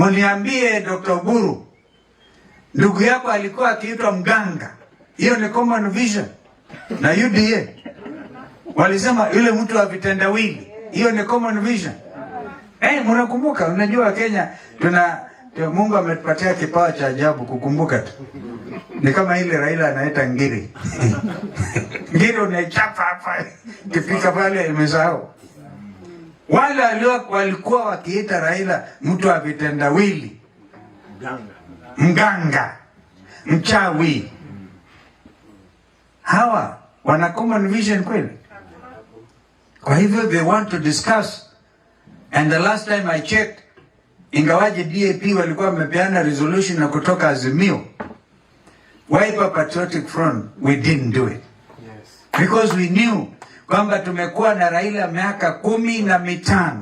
Muniambie Dr. Oburu, ndugu yako alikuwa akiitwa mganga. Hiyo ni common vision. Na UDA walisema yule mtu wa vitendawili. Hiyo ni common vision. Mnakumbuka, unajua Kenya Mungu ametupatia kipawa cha ajabu kukumbuka tu. Ni kama ile Raila anaita ngiri. Ngiri unaichapa hapa, kifika pale imesahau. Wale walikuwa wakiita Raila mtu wa vitendawili, mganga, mchawi. Hawa wana common vision kweli? Kwa hivyo they want to discuss, and the last time I checked, ingawaje DAP walikuwa wamepeana resolution na kutoka Azimio, Wiper Patriotic Front, we didn't do it. Yes. Because we knew kwamba tumekuwa na Raila miaka 15.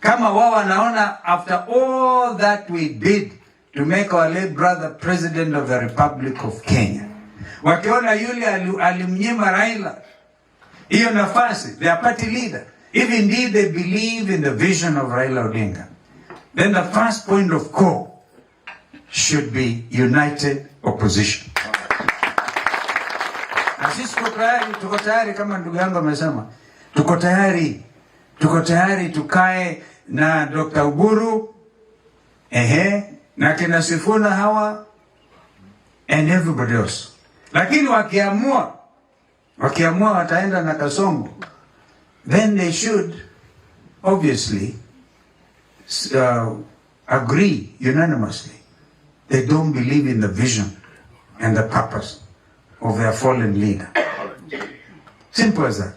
Kama wao wanaona after all that we did to make our late brother president of the Republic of Kenya, wakiona yule alimnyima Raila hiyo nafasi, their party leader, if indeed they believe in the vision of Raila Odinga, then the first point of call should be united opposition. Na sisi tuko tayari kama ndugu yangu amesema, tuko tayari tukae na Dr. Oburu, na kina Sifuna hawa and everybody else. Lakini wakiamua wataenda na Kasongo, then they should obviously agree unanimously they don't believe in the vision and the purpose of their fallen leader. Simple as that.